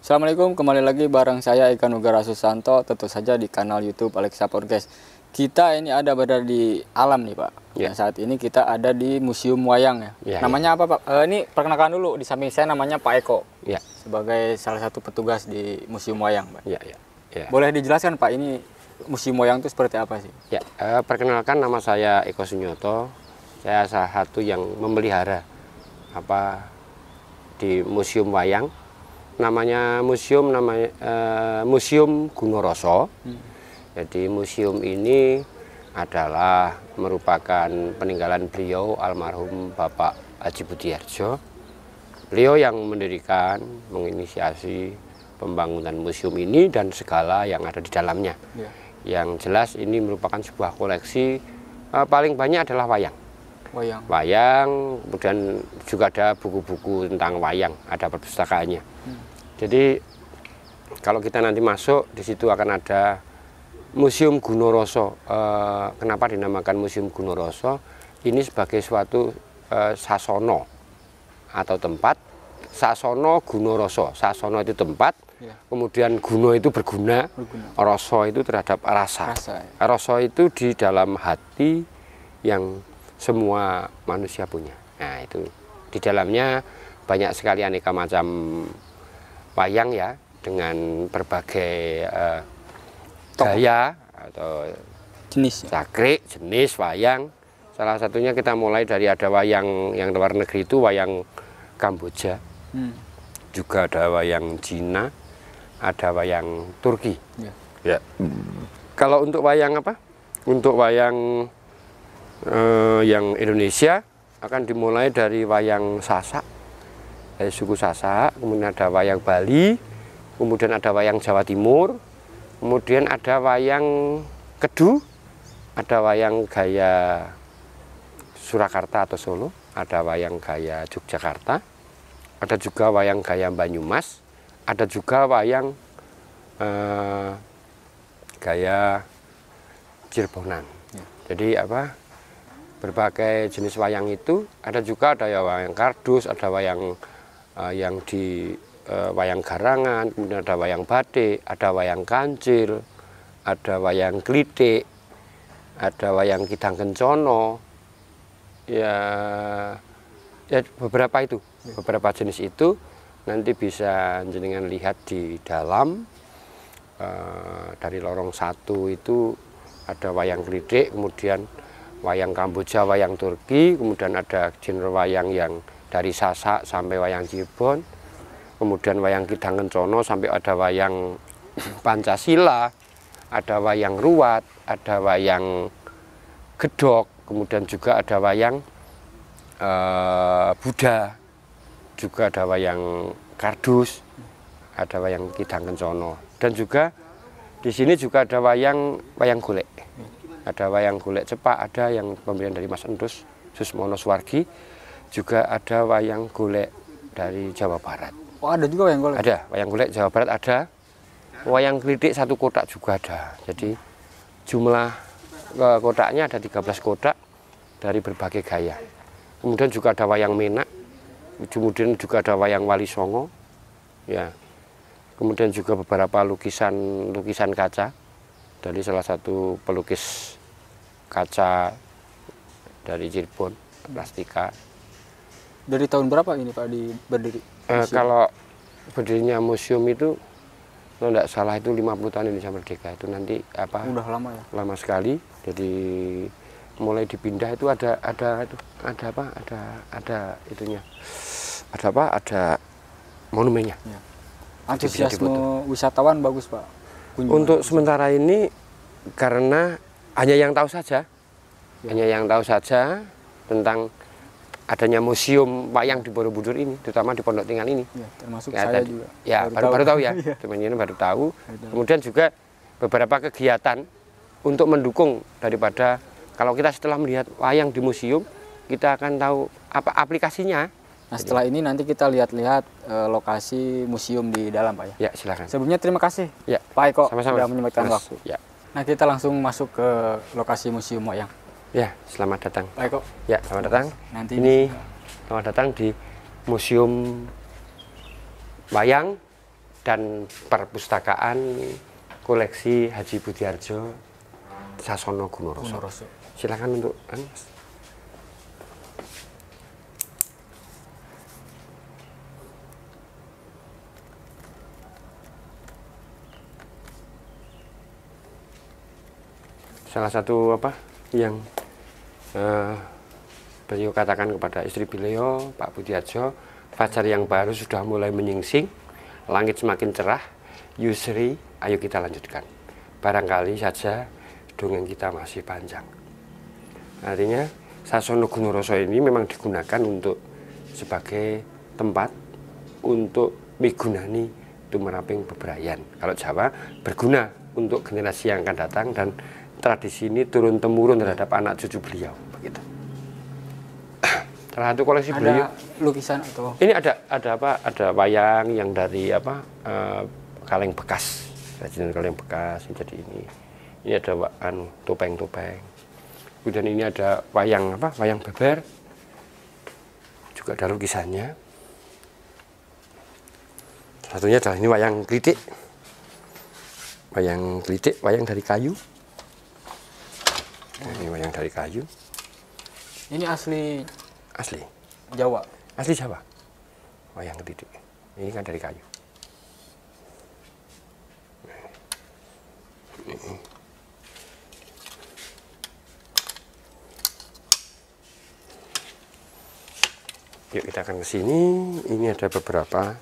Assalamualaikum, kembali lagi bareng saya Eka Nugara Susanto, tentu saja di kanal YouTube Alexa Podcast. Kita ini berada di alam nih Pak. Dan saat ini kita ada di Museum Wayang ya. Namanya apa Pak? Ini perkenalkan dulu, di samping saya namanya Pak Eko. Sebagai salah satu petugas di Museum Wayang Pak. Boleh dijelaskan Pak, ini Museum Wayang itu seperti apa sih? Perkenalkan, nama saya Eko Sunyoto. Saya salah satu yang memelihara di Museum Wayang. Namanya Museum Gunoroso. Jadi museum ini adalah merupakan peninggalan beliau almarhum Bapak Haji Budiarjo. Beliau yang mendirikan, menginisiasi pembangunan museum ini dan segala yang ada di dalamnya. Yang jelas ini merupakan sebuah koleksi, paling banyak adalah wayang. Wayang, kemudian juga ada buku-buku tentang wayang, ada perpustakaannya. Jadi kalau kita nanti masuk, di situ akan ada Museum Gunoroso. Kenapa dinamakan Museum Gunoroso? Ini sebagai suatu sasono atau tempat. Sasono Gunoroso. Sasono itu tempat, kemudian Guno itu berguna, Roso itu terhadap rasa. Roso itu di dalam hati yang semua manusia punya. Nah itu di dalamnya banyak sekali aneka macam wayang ya, dengan berbagai gaya atau jenis sakrik, jenis wayang. Salah satunya kita mulai dari ada wayang yang luar negeri itu wayang Kamboja, juga ada wayang Cina, ada wayang Turki. Kalau untuk wayang untuk wayang yang Indonesia akan dimulai dari wayang Sasak, dari suku Sasak, kemudian ada wayang Bali, kemudian ada wayang Jawa Timur, kemudian ada wayang Kedu, ada wayang gaya Surakarta atau Solo, ada wayang gaya Yogyakarta, ada juga wayang gaya Banyumas, ada juga wayang gaya Cirebonan. Jadi berbagai jenis wayang itu ada juga, ada wayang kardus, ada wayang yang di wayang garangan, kemudian ada wayang batik, ada wayang kancil, ada wayang klitik, ada wayang kidang kencono, ya beberapa itu, beberapa jenis itu nanti bisa jenengan lihat di dalam. Dari lorong 1 itu ada wayang klitik, kemudian wayang Kamboja, wayang Turki, kemudian ada genre wayang yang dari Sasak sampai wayang Cirebon, kemudian wayang kidang kencono sampai ada wayang Pancasila, ada wayang ruat, ada wayang gedok, kemudian juga ada wayang Buddha, juga ada wayang kardus, ada wayang kidang kencono, dan juga di sini juga ada wayang golek. Ada wayang golek cepak, ada yang pemberian dari Mas Endus Susmono Swargi, juga ada wayang golek dari Jawa Barat. Oh, ada juga wayang golek? Ada, wayang golek Jawa Barat ada, wayang klitik 1 kotak juga ada. Jadi jumlah kotaknya ada 13 kotak dari berbagai gaya. Kemudian juga ada wayang menak, kemudian juga ada wayang Wali Songo, ya. Kemudian juga beberapa lukisan kaca dari salah satu pelukis kaca dari Cirebon, Plastika. Dari tahun berapa ini Pak berdiri? Kalau berdirinya museum itu, kalau tidak salah itu 50 tahun Indonesia Merdeka itu nanti Udah lama ya? Lama sekali. Jadi mulai dipindah itu ada itunya. Ada monumennya. Antusiasme wisatawan bagus Pak. Untuk sementara ini karena hanya yang tahu saja, tentang adanya museum wayang di Borobudur ini, terutama di Pondok Tinggal ini. Termasuk saya juga. Ya, baru tahu ya, teman-teman baru tahu. Kemudian juga beberapa kegiatan untuk mendukung daripada kalau kita setelah melihat wayang di museum, kita akan tahu apa aplikasinya. Nah setelah ini nanti kita lihat-lihat lokasi museum di dalam Pak ya. Ya silakan. Sebelumnya terima kasih ya, Pak Eko sama-sama sudah menyempatkan waktu. Ya. Nah kita langsung masuk ke lokasi museum wayang. Ya, selamat datang. Baik kok. Ya, selamat datang. Nanti ini selamat datang di Museum Wayang dan Perpustakaan Koleksi Haji Budiarjo Sasono Gunoroso. Silakan untuk Mas. Salah satu apa yang beliau katakan kepada istri beliau, Pak Budiarjo, fajar yang baru sudah mulai menyingsing, langit semakin cerah, Yusri, ayo kita lanjutkan. Barangkali saja dongeng kita masih panjang. Artinya Sasono Gunoroso ini memang digunakan untuk sebagai tempat untuk migunani tumeraping bebrayan. Kalau Jawa berguna untuk generasi yang akan datang, dan tradisi ini turun temurun terhadap anak cucu beliau, begitu. Salah satu koleksi beliau. Lukisan atau? Ini ada apa? Ada wayang yang dari apa? Kaleng bekas, kerajinan kaleng bekas. Jadi ini ada topeng-topeng. Kemudian ini ada wayang apa? Wayang beber. Juga ada lukisannya. Satunya adalah ini wayang klitik. Wayang klitik, wayang dari kayu. Ini wayang dari kayu. Ini asli Jawa. Asli Jawa. Wayang klitik. Ini kan dari kayu. Yuk kita akan ke sini. Ini ada beberapa.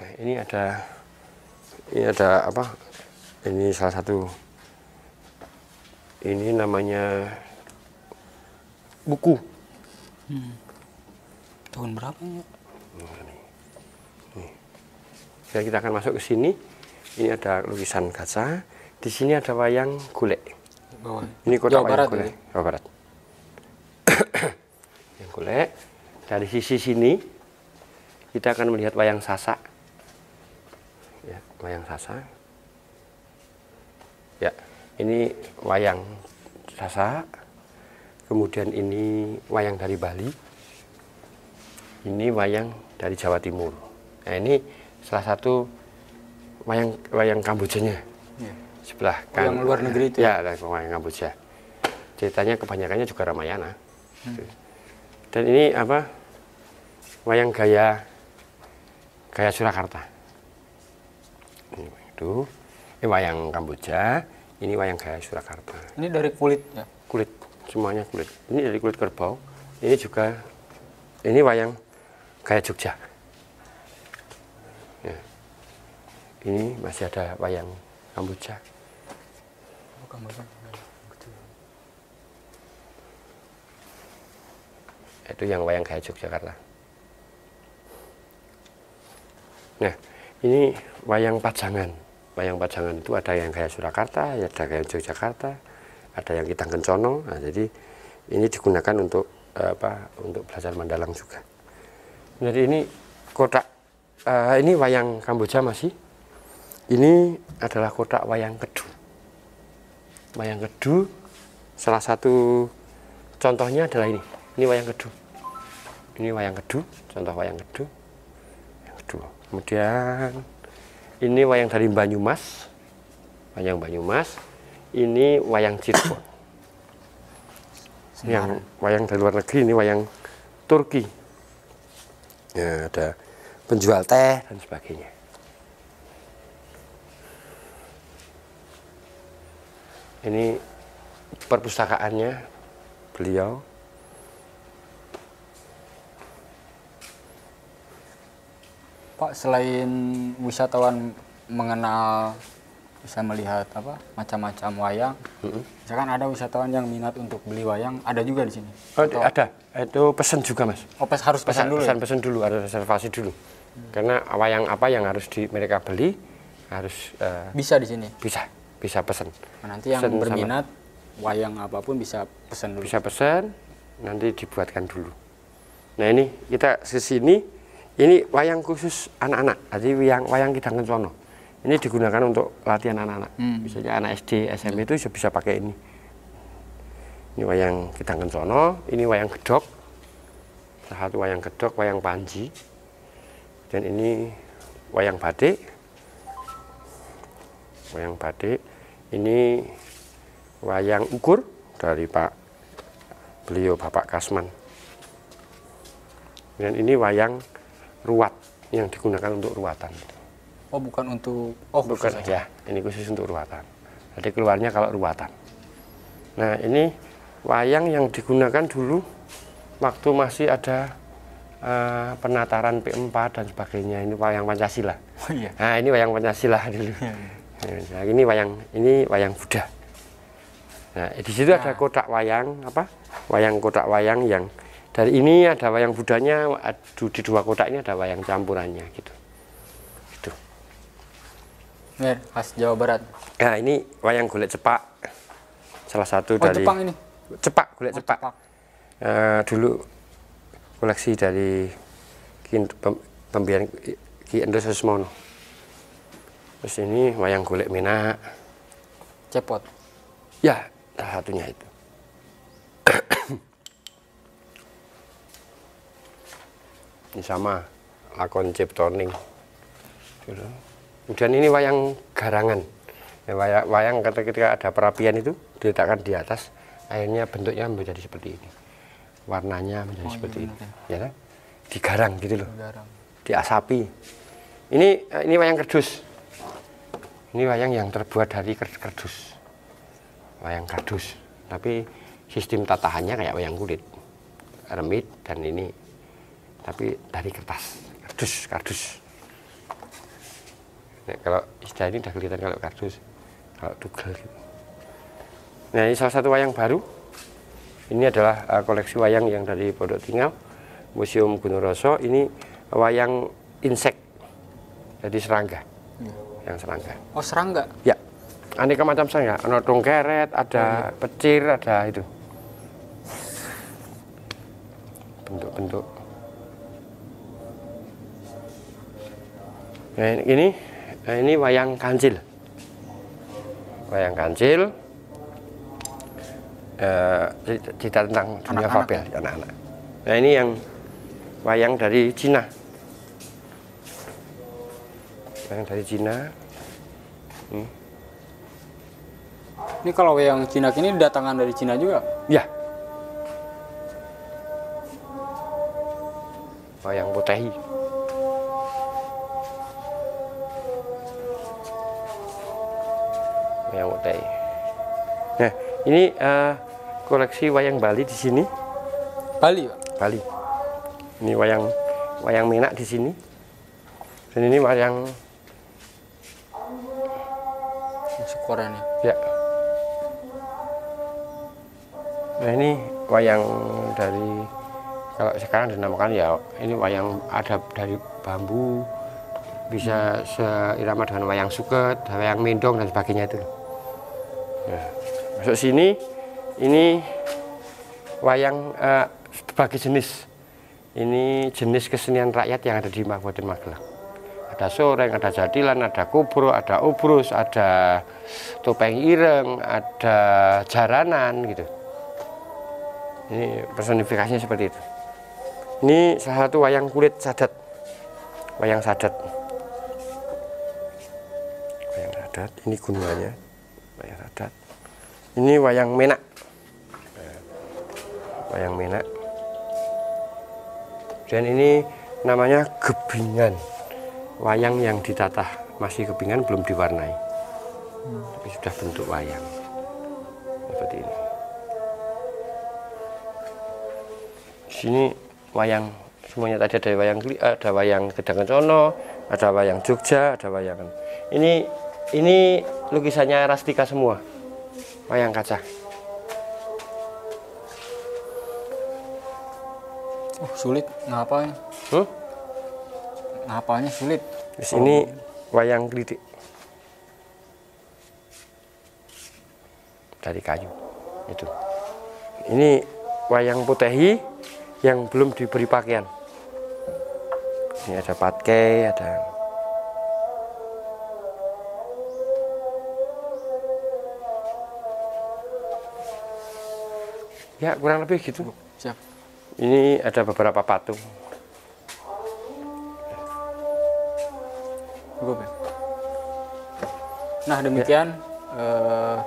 Nah, ini ada apa? Ini salah satu. Ini namanya buku. Tahun berapa ya? Jadi kita akan masuk ke sini. Ini ada lukisan kaca. Di sini ada wayang golek. Ini kota wayang golek. Jawa Barat. Wayang golek. Dari sisi sini kita akan melihat wayang sasak. Ya, wayang sasak. Ya. Ini wayang sasak, kemudian ini wayang dari Bali, ini wayang dari Jawa Timur. Nah ini salah satu wayang Kambojanya, sebelah kan. Yang luar negeri itu? Ya, wayang Kamboja. Ceritanya kebanyakannya juga Ramayana. Dan ini apa? Wayang gaya Surakarta. Ini wayang Kamboja. Ini wayang gaya Surakarta. Ini dari kulit ya? Kulit, semuanya kulit. Ini dari kulit kerbau. Ini juga, ini wayang gaya Jogja. Ya. Ini masih ada wayang Kamboja. Itu yang wayang gaya Yogyakarta. Nah, ini wayang pajangan. Wayang pajangan itu ada yang gaya Surakarta, ada gaya Yogyakarta, ada yang Kitang Kencono. Nah, jadi ini digunakan untuk untuk belajar Mandalang juga. Jadi ini kotak, ini wayang Kamboja masih. Ini adalah kotak wayang kedu. Wayang kedu, salah satu contohnya adalah ini. Ini wayang kedu. Ini wayang kedu, contoh wayang kedu. Yang kedua. Kemudian ini wayang dari Banyumas, wayang Banyumas. Ini wayang Cirebon. Yang wayang dari luar negeri ini wayang Turki. Ya, ada penjual teh dan sebagainya. Ini perpustakaannya beliau. Pak, selain wisatawan mengenal, bisa melihat apa macam-macam wayang, misalkan ada wisatawan yang minat untuk beli wayang, ada juga di sini? Oh, ada, itu pesan juga mas. Oh, harus pesan dulu. Pesan dulu, ada reservasi dulu. Karena wayang apa yang harus mereka beli harus bisa di sini. Bisa pesan. Nah, nanti yang berminat wayang apapun bisa pesan dulu. Bisa pesan, nanti dibuatkan dulu. Nah ini kita ke sini. Ini wayang khusus anak-anak, jadi wayang Kitang Kencono. Ini digunakan untuk latihan anak-anak. Misalnya anak SD, SMP itu bisa pakai ini. Ini wayang Kidang Kencono, ini wayang gedok. Salah satu wayang gedok, wayang Panji. Dan ini wayang batik. Wayang batik. Ini wayang ukur dari beliau Bapak Kasman. Dan ini wayang ruat yang digunakan untuk ruatan. Oh, bukan untuk bukan ya, ini khusus untuk ruatan. Jadi keluarnya kalau ruatan. Nah, ini wayang yang digunakan dulu waktu masih ada penataran P4 dan sebagainya. Ini wayang Pancasila. Oh, iya. Nah, ini wayang Pancasila dulu. Iya. Nah, ini wayang Buddha. Nah, di situ ada kotak wayang wayang kotak wayang yang dari ini ada wayang Budanya, di dua kotak ini ada wayang campurannya gitu. Gitu. Ya, khas Jawa Barat. Nah, ini wayang golek cepak. Salah satu dari Jepang ini. Cepak, golek cepak. Dulu koleksi dari pembiayaan Ki Endo Susmono. Terus ini wayang golek menak. Cepot. Ya, salah satunya itu. Ini sama lakon Ciptoning. Kemudian ini wayang garangan. Ya, wayang ketika ada perapian itu diletakkan di atas, akhirnya bentuknya menjadi seperti ini. Warnanya menjadi seperti ini. Ya, kan? Digarang gitu loh. Diasapi. Ini wayang kerdus. Ini wayang yang terbuat dari kardus. Wayang kardus. Tapi sistem tatahannya kayak wayang kulit. Remit dan ini tapi dari kertas, kardus. Nah, kalau istilah ini udah kelihatan kalau kardus, kalau tugel gitu. Nah, ini salah satu wayang baru. Ini adalah koleksi wayang yang dari Pondok Tinggal, Museum Gunung Roso. Ini wayang insek, jadi serangga. Yang serangga. Oh, serangga? Ya, aneka macam serangga. Ada tongkeret, ada pecir, ada itu. Bentuk-bentuk. Nah, ini wayang kancil. Wayang kancil. Cerita tentang dunia fabel anak-anak. Nah, ini yang wayang dari Cina. Wayang dari Cina. Ini kalau wayang Cina ini datangkan dari Cina juga? Ya. Wayang Potehi. Wayang Potehi. Nah, ini koleksi wayang Bali di sini. Bali, Pak? Bali. Ini wayang menak di sini. Dan ini wayang Korea nih. ya. Nah, ini wayang dari, kalau sekarang dinamakan ya, ini wayang ada dari bambu, bisa seirama dengan wayang suket, wayang mendong dan sebagainya itu. Nah, masuk sini, ini wayang berbagai jenis. Ini jenis kesenian rakyat yang ada di Kabupaten Magelang. Ada soreng, ada jadilan, ada kubro, ada obrus, ada topeng ireng, ada jaranan gitu. Ini personifikasinya seperti itu. Ini salah satu wayang kulit sadat. Wayang sadat. Wayang sadat, ini gunungannya. Wayang sadat. Ini wayang menak. Wayang menak. Dan ini namanya gebingan. Wayang yang ditatah masih gebingan, belum diwarnai. Tapi sudah bentuk wayang. Seperti ini. Di sini wayang semuanya tadi ada wayang Kidang Kencono, ada wayang Jogja, ada wayang. Ini lukisannya Rastika semua. Wayang kaca. Oh, sulit ngapalnya. Ngapalnya sulit. Di sini wayang klitik. Dari kayu. Itu. Ini wayang Potehi yang belum diberi pakaian. Ini ada patkai, ada. Ya, kurang lebih gitu. Siap. Ini ada beberapa patung. Nah, demikian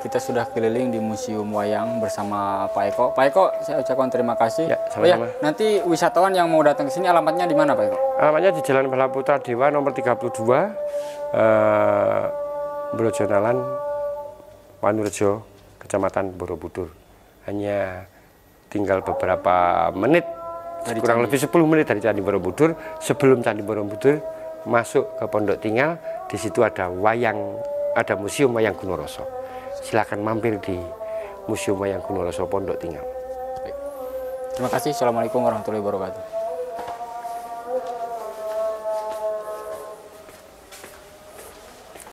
kita sudah keliling di Museum Wayang bersama Pak Eko. Pak Eko, saya ucapkan terima kasih. Ya, sama-sama. Nanti wisatawan yang mau datang ke sini alamatnya di mana, Pak Eko? Alamatnya di Jalan Balaputra Dewa nomor 32, Brojonalan, Wanurejo, Kecamatan Borobudur. Hanya tinggal beberapa menit, kurang lebih 10 menit dari Candi Borobudur. Sebelum Candi Borobudur masuk ke Pondok Tinggal, di situ ada ada Museum Wayang Gunoroso. Silakan mampir di Museum Wayang Gunoroso Pondok Tinggal. Terima kasih. Assalamualaikum warahmatullahi wabarakatuh.